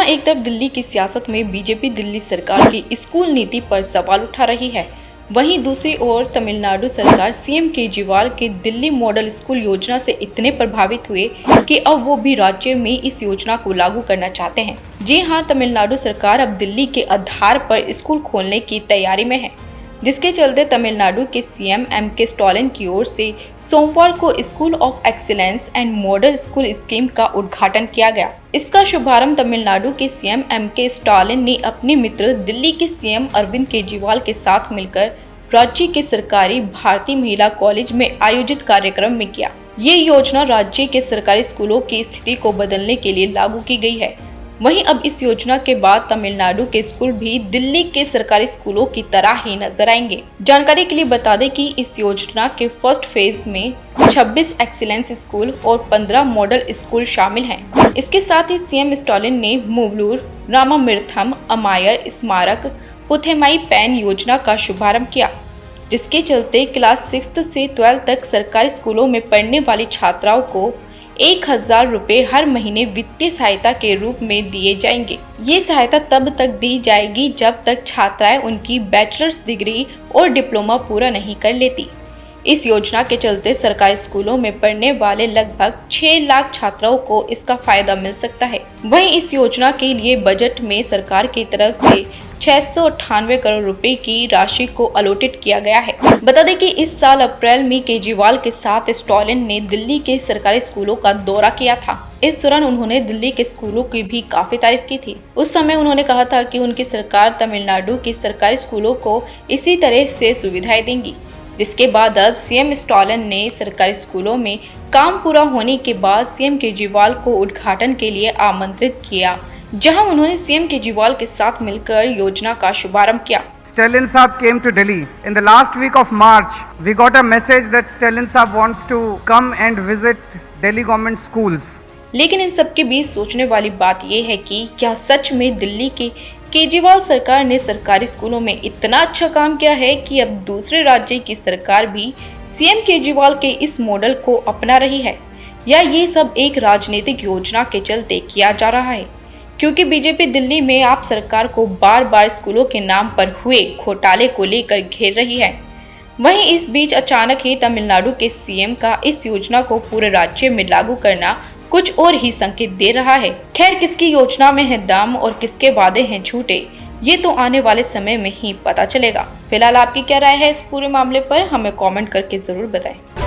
जहां एक तरफ दिल्ली की सियासत में बीजेपी दिल्ली सरकार की स्कूल नीति पर सवाल उठा रही है, वहीं दूसरी ओर तमिलनाडु सरकार सीएम केजरीवाल के दिल्ली मॉडल स्कूल योजना से इतने प्रभावित हुए कि अब वो भी राज्य में इस योजना को लागू करना चाहते हैं। जी हां, तमिलनाडु सरकार अब दिल्ली के आधार पर स्कूल खोलने की तैयारी में है, जिसके चलते तमिलनाडु के सीएम एम.के. स्टालिन की ओर से सोमवार को school of excellence and model school scheme का उद्घाटन किया गया। इसका शुभारंभ तमिलनाडु के सीएम एम.के. स्टालिन ने अपने मित्र दिल्ली के सीएम अरविंद केजरीवाल के साथ मिलकर राज्य के सरकारी भारतीय महिला कॉलेज में आयोजित कार्यक्रम में किया। ये योजना राज्य के सरकारी स्कूलों की स्थिति को बदलने के लिए लागू की गई है। वहीं अब इस योजना के बाद तमिलनाडु के स्कूल भी दिल्ली के सरकारी स्कूलों की तरह ही नजर आएंगे। जानकारी के लिए बता दें कि इस योजना के फर्स्ट फेज में 26 एक्सीलेंस स्कूल और 15 मॉडल स्कूल शामिल हैं। इसके साथ ही सीएम स्टालिन ने मूवलूर, रामामिर्थम, अमायर स्मारक, पुथेमाई पैन योजना का शुभारंभ किया, जिसके चलते क्लास 6 से 12 तक सरकारी स्कूलों में पढ़ने वाली छात्राओं को 1000 रुपए हर महीने वित्तीय सहायता के रूप में दिए जाएंगे। ये सहायता तब तक दी जाएगी जब तक छात्राएं उनकी बैचलर्स डिग्री और डिप्लोमा पूरा नहीं कर लेती। इस योजना के चलते सरकारी स्कूलों में पढ़ने वाले लगभग 6 लाख छात्राओं को इसका फायदा मिल सकता है। वहीं इस योजना के लिए बजट में सरकार की तरफ से 698 करोड़ रुपए की राशि को अलॉटेड किया गया है। बता दें कि इस साल अप्रैल में केजरीवाल के साथ स्टालिन ने दिल्ली के सरकारी स्कूलों का दौरा किया था। इस दौरान उन्होंने दिल्ली के स्कूलों की भी काफी तारीफ की थी। उस समय उन्होंने कहा था कि उनकी सरकार तमिलनाडु के सरकारी स्कूलों को इसी तरह से सुविधाएं देंगी। जिसके बाद अब सीएम स्टालिन ने सरकारी स्कूलों में काम पूरा होने के बाद सीएम केजरीवाल को उद्घाटन के लिए आमंत्रित किया, जहां उन्होंने सीएम केजरीवाल के साथ मिलकर योजना का शुभारंभ किया। Stalin Saab came to Delhi. In the last week of March, we got a message that Stalin Saab wants to come and visit Delhi government schools. लेकिन इन सब के बीच सोचने वाली बात यह है कि क्या सच में दिल्ली की केजरीवाल सरकार ने सरकारी स्कूलों में इतना अच्छा काम किया है कि अब दूसरे राज्य की सरकार भी सीएम केजरीवाल के इस मॉडल को अपना रही है, या ये सब एक राजनीतिक योजना के चलते किया जा रहा है? क्योंकि बीजेपी दिल्ली में आप सरकार को बार बार स्कूलों के नाम पर हुए घोटाले को लेकर घेर रही है। वहीं इस बीच अचानक ही तमिलनाडु के सीएम का इस योजना को पूरे राज्य में लागू करना कुछ और ही संकेत दे रहा है। खैर, किसकी योजना में है दम और किसके वादे हैं झूठे, ये तो आने वाले समय में ही पता चलेगा। फिलहाल आपकी क्या राय है इस पूरे मामले पर, हमें कमेंट करके जरूर बताएं।